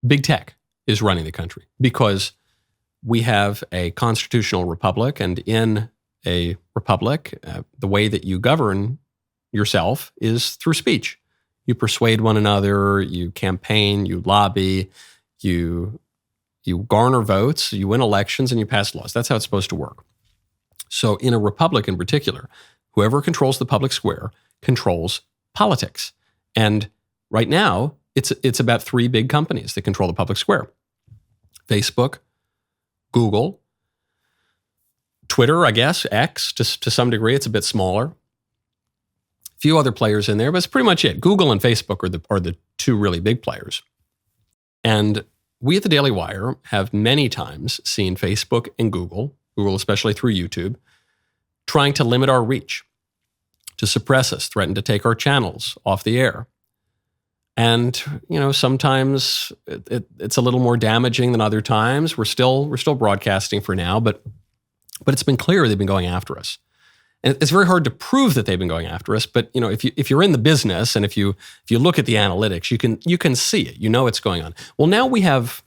big tech is running the country because we have a constitutional republic, and in a republic, the way that you govern yourself is through speech. You persuade one another, you campaign, you lobby, you garner votes, you win elections, and you pass laws. That's how it's supposed to work. So in a republic in particular, whoever controls the public square controls politics. And right now, it's about three big companies that control the public square: Facebook, Google, Twitter, I guess, X, to some degree. It's a bit smaller. A few other players in there, but it's pretty much it. Google and Facebook are the two really big players. And we at the Daily Wire have many times seen Facebook and Google especially through YouTube, trying to limit our reach, to suppress us, threaten to take our channels off the air. And, sometimes it's a little more damaging than other times. We're still broadcasting for now, but it's been clear they've been going after us. And it's very hard to prove that they've been going after us. But, if you're in the business and if you look at the analytics, you can see it. You know what's going on. Well, now we have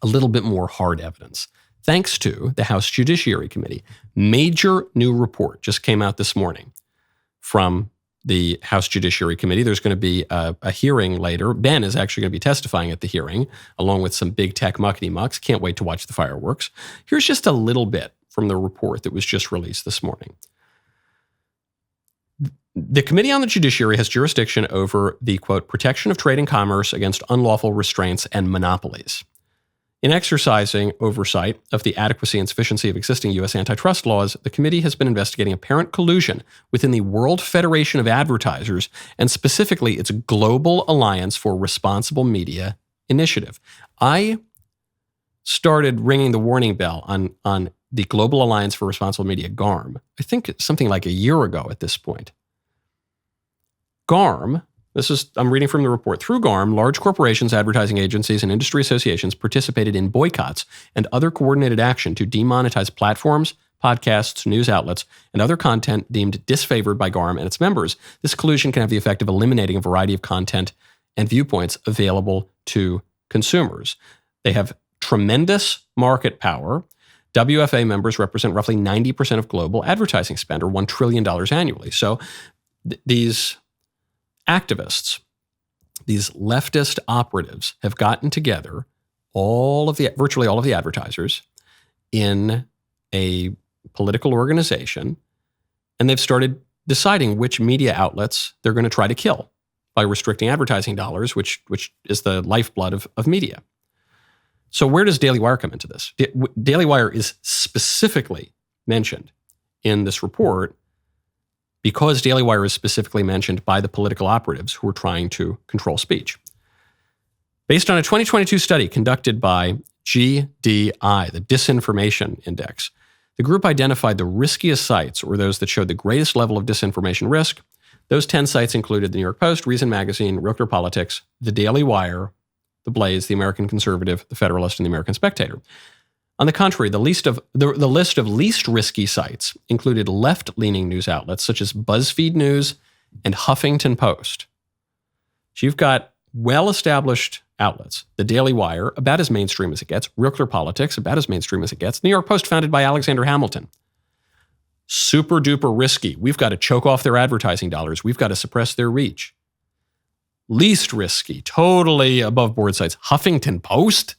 a little bit more hard evidence, thanks to the House Judiciary Committee. Major new report just came out this morning from the House Judiciary Committee. There's going to be a hearing later. Ben is actually going to be testifying at the hearing, along with some big tech muckety-mucks. Can't wait to watch the fireworks. Here's just a little bit from the report that was just released this morning. The Committee on the Judiciary has jurisdiction over the, quote, protection of trade and commerce against unlawful restraints and monopolies. In exercising oversight of the adequacy and sufficiency of existing U.S. antitrust laws, the committee has been investigating apparent collusion within the World Federation of Advertisers and specifically its Global Alliance for Responsible Media initiative. I started ringing the warning bell on the Global Alliance for Responsible Media, GARM, I think something like a year ago at this point. GARM, I'm reading from the report. Through GARM, large corporations, advertising agencies, and industry associations participated in boycotts and other coordinated action to demonetize platforms, podcasts, news outlets, and other content deemed disfavored by GARM and its members. This collusion can have the effect of eliminating a variety of content and viewpoints available to consumers. They have tremendous market power. WFA members represent roughly 90% of global advertising spend, or $1 trillion annually. So these activists, these leftist operatives, have gotten together virtually all of the advertisers in a political organization, and they've started deciding which media outlets they're going to try to kill by restricting advertising dollars, which is the lifeblood of media. So where does Daily Wire come into this? Daily Wire is specifically mentioned in this report because Daily Wire is specifically mentioned by the political operatives who are trying to control speech. Based on a 2022 study conducted by GDI, the Disinformation Index, the group identified the riskiest sites, or those that showed the greatest level of disinformation risk. Those 10 sites included the New York Post, Reason Magazine, Realtor Politics, the Daily Wire, the Blaze, the American Conservative, the Federalist, and the American Spectator. On the contrary, the list of least risky sites included left-leaning news outlets such as BuzzFeed News and Huffington Post. So you've got well-established outlets. The Daily Wire, about as mainstream as it gets. Realtor Politics, about as mainstream as it gets. New York Post, founded by Alexander Hamilton. Super duper risky. We've got to choke off their advertising dollars. We've got to suppress their reach. Least risky, totally above board sites. Huffington Post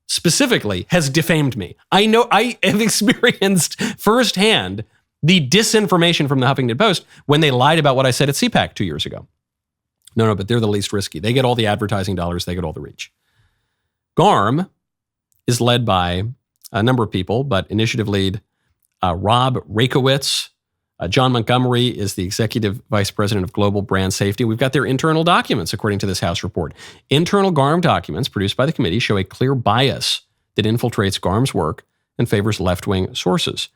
specifically has defamed me. I know I have experienced firsthand the disinformation from the Huffington Post when they lied about what I said at CPAC 2 years ago. No, but they're the least risky. They get all the advertising dollars. They get all the reach. GARM is led by a number of people, but initiative lead Rob Rakowitz. John Montgomery is the Executive Vice President of Global Brand Safety. We've got their internal documents, according to this House report. Internal GARM documents produced by the committee show a clear bias that infiltrates GARM's work and favors left-wing sources.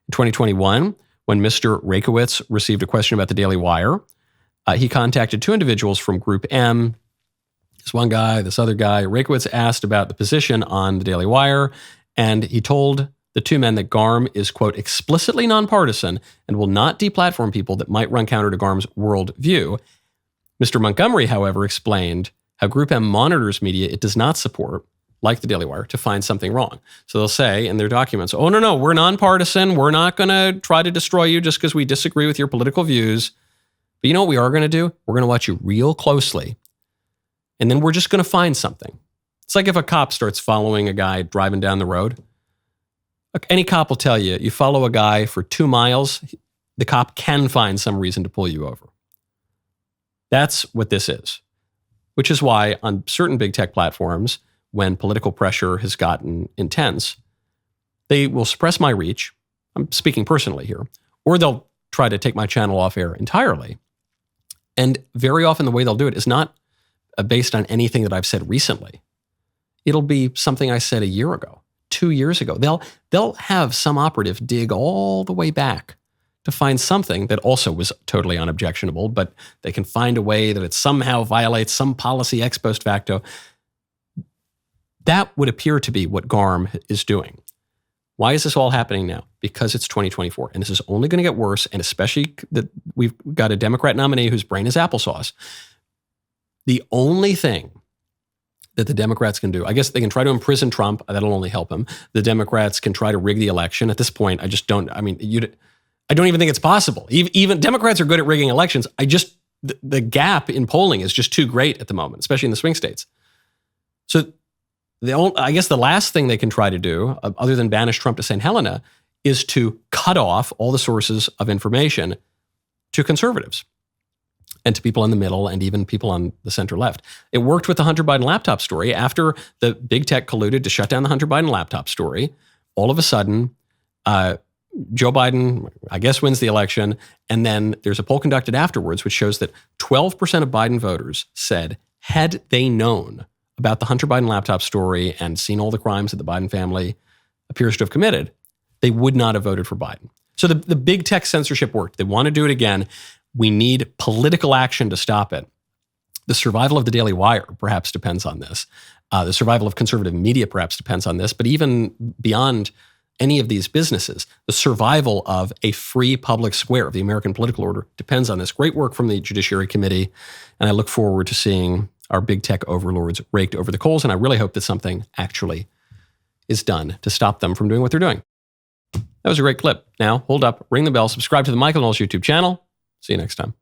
In 2021, when Mr. Rakowitz received a question about the Daily Wire, he contacted two individuals from Group M, this one guy, this other guy. Rakowitz asked about the position on the Daily Wire, and he told the two men that GARM is, quote, explicitly nonpartisan and will not deplatform people that might run counter to GARM's worldview. Mr. Montgomery, however, explained how Group M monitors media it does not support, like the Daily Wire, to find something wrong. So they'll say in their documents, oh, no, we're nonpartisan. We're not going to try to destroy you just because we disagree with your political views. But you know what we are going to do? We're going to watch you real closely. And then we're just going to find something. It's like if a cop starts following a guy driving down the road. Any cop will tell you, you follow a guy for 2 miles, the cop can find some reason to pull you over. That's what this is, which is why on certain big tech platforms, when political pressure has gotten intense, they will suppress my reach. I'm speaking personally here, or they'll try to take my channel off air entirely. And very often the way they'll do it is not based on anything that I've said recently. It'll be something I said a year ago, 2 years ago. They'll have some operative dig all the way back to find something that also was totally unobjectionable, but they can find a way that it somehow violates some policy ex post facto. That would appear to be what GARM is doing. Why is this all happening now? Because it's 2024, and this is only going to get worse, and especially that we've got a Democrat nominee whose brain is applesauce. The only thing that the Democrats can do, I guess they can try to imprison Trump. That'll only help him. The Democrats can try to rig the election. At this point, I don't even think it's possible. Even Democrats are good at rigging elections. The gap in polling is just too great at the moment, especially in the swing states. So I guess the last thing they can try to do, other than banish Trump to St. Helena, is to cut off all the sources of information to conservatives and to people in the middle and even people on the center left. It worked with the Hunter Biden laptop story. After the big tech colluded to shut down the Hunter Biden laptop story, all of a sudden, Joe Biden, I guess, wins the election. And then there's a poll conducted afterwards, which shows that 12% of Biden voters said, had they known about the Hunter Biden laptop story and seen all the crimes that the Biden family appears to have committed, they would not have voted for Biden. So the big tech censorship worked. They want to do it again. We need political action to stop it. The survival of the Daily Wire perhaps depends on this. The survival of conservative media perhaps depends on this. But even beyond any of these businesses, the survival of a free public square of the American political order depends on this. Great work from the Judiciary Committee. And I look forward to seeing our big tech overlords raked over the coals. And I really hope that something actually is done to stop them from doing what they're doing. That was a great clip. Now, hold up, ring the bell, subscribe to the Michael Knowles YouTube channel. See you next time.